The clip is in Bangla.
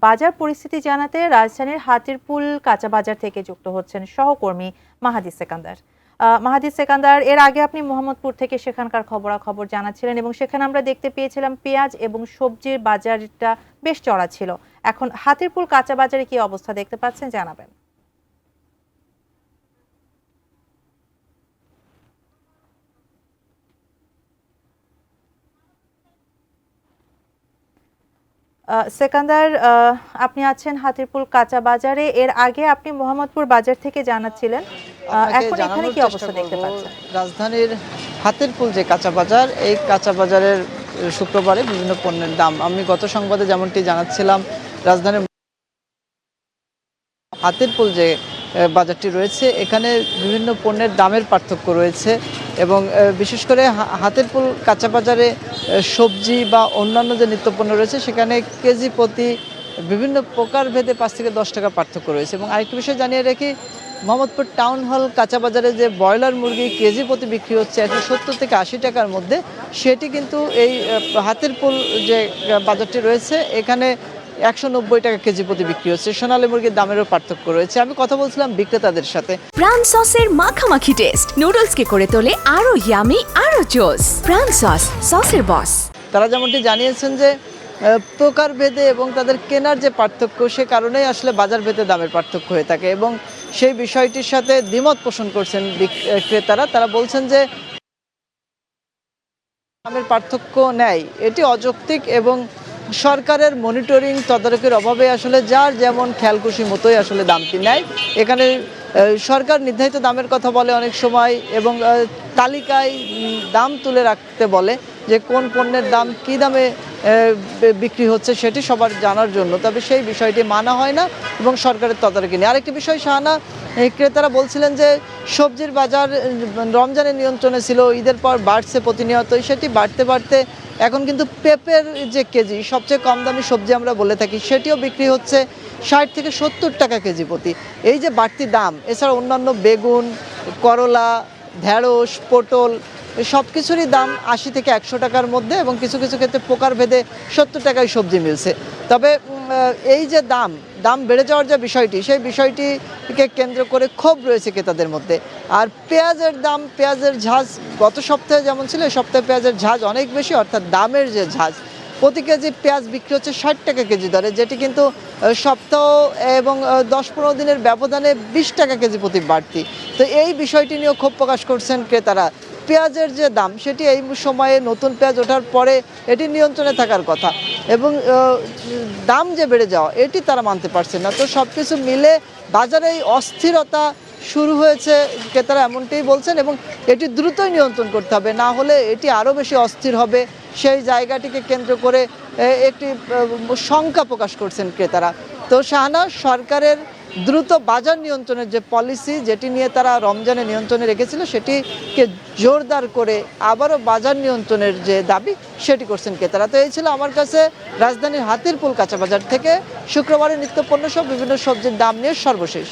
বাজার পরিস্থিতি জানাতে রাজধানীর হাতিরপুল কাঁচা বাজার থেকে যুক্ত হচ্ছেন সহকর্মী মাহাদি সেকান্দার। মাহাদি সেকান্দার, এর আগে আপনি মোহাম্মদপুর থেকে সেখানকার খবরাখবর জানাচ্ছিলেন এবং সেখানে আমরা দেখতে পেয়েছিলাম পেঁয়াজ এবং সবজির বাজারটা বেশ চড়া ছিল। এখন হাতিরপুল কাঁচা বাজারে কি অবস্থা দেখতে পাচ্ছেন জানাবেন। সেকান্দার, আপনি আছেন হাতিরপুল কাঁচা বাজারে, এর আগে আপনি মোহাম্মদপুর বাজার থেকে জানাচ্ছিলেন, এখন এখানে কি অবস্থা দেখতে পাচ্ছেন? রাজধানীর হাতিরপুল যে কাঁচা বাজার, এই কাঁচা বাজারের শুক্রবারে বিভিন্ন পণ্যের দাম আমি গত সংবাদে যেমনটি জানাচ্ছিলাম, রাজধানীর হাতিরপুল যে বাজারটি রয়েছে এখানে বিভিন্ন পণ্যের দামের পার্থক্য রয়েছে এবং বিশেষ করে হাতিরপুল কাঁচা বাজারে সবজি বা অন্যান্য যে নিত্যপণ্য রয়েছে সেখানে কেজি প্রতি বিভিন্ন প্রকারভেদে 5 থেকে 10 টাকা পার্থক্য রয়েছে। এবং আরেকটি বিষয় জানিয়ে রাখি, মোহাম্মদপুর টাউন হল কাঁচা বাজারে যে ব্রয়লার মুরগি কেজি প্রতি বিক্রি হচ্ছে 170 থেকে 80 টাকার মধ্যে, সেটি কিন্তু এই হাতিরপুল যে বাজারটি রয়েছে এখানে 190 টাকা কেজি প্রতি বিক্রি হচ্ছে। সোনালী মুরগির দামেরও পার্থক্য রয়েছে। আমি কথা বলছিলাম বিক্রেতাদের সাথে। প্রাণ সসের মাখামাখি টেস্ট নুডলসকে করে তোলে আরো ইয়ামি আরো জোস। প্রাণ সস, সসের বস। তারা যেমনটি জানিয়েছেন যে প্রকারভেদে এবং তাদের কেনার যে পার্থক্য, সে কারণেই আসলে বাজার ভেদে দামের পার্থক্য হয়ে থাকে এবং সেই বিষয়টির সাথে দ্বিমত পোষণ করছেন ক্রেতারা। তারা বলছেন যে দামের পার্থক্য নেই, এটি অযৌক্তিক এবং সরকারের মনিটরিং তদারকির অভাবে আসলে যার যেমন খেয়ালখুশি মতোই আসলে দামটি নেয়। এখানে সরকার নির্ধারিত দামের কথা বলে অনেক সময় এবং তালিকায় দাম তুলে রাখতে বলে যে কোন পণ্যের দাম কী দামে বিক্রি হচ্ছে সেটি সবার জানার জন্য, তবে সেই বিষয়টি মানা হয় না এবং সরকারের তদারকি নেই। আরেকটি বিষয় শাহানা, ক্রেতারা বলছিলেন যে সবজির বাজার রমজানের নিয়ন্ত্রণে ছিল, ঈদের পর বাড়ছে প্রতিনিয়তই, সেটি বাড়তে বাড়তে এখন কিন্তু পেঁপের যে কেজি, সবচেয়ে কম দামি সবজি আমরা বলে থাকি, সেটিও বিক্রি হচ্ছে 60 থেকে 70 টাকা কেজি প্রতি। এই যে বাড়তি দাম, এছাড়া অন্যান্য বেগুন, করলা, ঢেঁড়স, পটল সব কিছুরই দাম 80 থেকে 100 টাকার মধ্যে এবং কিছু কিছু ক্ষেত্রে প্রকারভেদে 70 টাকায় সবজি মিলছে। তবে এই যে দাম বেড়ে যাওয়ার যে বিষয়টি, সেই বিষয়টিকে কেন্দ্র করে ক্ষোভ রয়েছে ক্রেতাদের মধ্যে। আর পেঁয়াজের দাম, পেঁয়াজের ঝাঁজ গত সপ্তাহে যেমন ছিল, এই সপ্তাহে পেঁয়াজের ঝাঁজ অনেক বেশি, অর্থাৎ দামের যে ঝাঁজ, প্রতি কেজি পেঁয়াজ বিক্রি হচ্ছে 60 টাকা কেজি দরে, যেটি কিন্তু সপ্তাহ এবং 10-15 দিনের ব্যবধানে 20 টাকা কেজি প্রতি বাড়তি। তো এই বিষয়টি নিয়েও ক্ষোভ প্রকাশ করছেন ক্রেতারা। পেঁয়াজের যে দাম, সেটি এই সময়ে নতুন পেঁয়াজ ওঠার পরে এটি নিয়ন্ত্রণে থাকার কথা এবং দাম যে বেড়ে যাওয়া, এটি তারা মানতে পারছেন না। তো সব কিছু মিলে বাজারে এই অস্থিরতা শুরু হয়েছে, ক্রেতারা এমনটাই বলছেন এবং এটি দ্রুতই নিয়ন্ত্রণ করতে হবে, না হলে এটি আরও বেশি অস্থির হবে। সেই জায়গাটিকে কেন্দ্র করে একটি শঙ্কা প্রকাশ করছেন ক্রেতারা। তো শাহানা, সরকারের দ্রুত বাজার নিয়ন্ত্রণের যে পলিসি, যেটি নিয়ে তারা রমজানে নিয়ন্ত্রণে রেখেছিল, সেটিকে জোরদার করে আবারও বাজার নিয়ন্ত্রণের যে দাবি, সেটি করছেন ক্রেতারা। তো এই ছিল আমার কাছে রাজধানীর হাতিরপুল কাঁচা বাজার থেকে শুক্রবারের নিত্যপণ্য সহ বিভিন্ন সবজির দাম নিয়ে সর্বশেষ।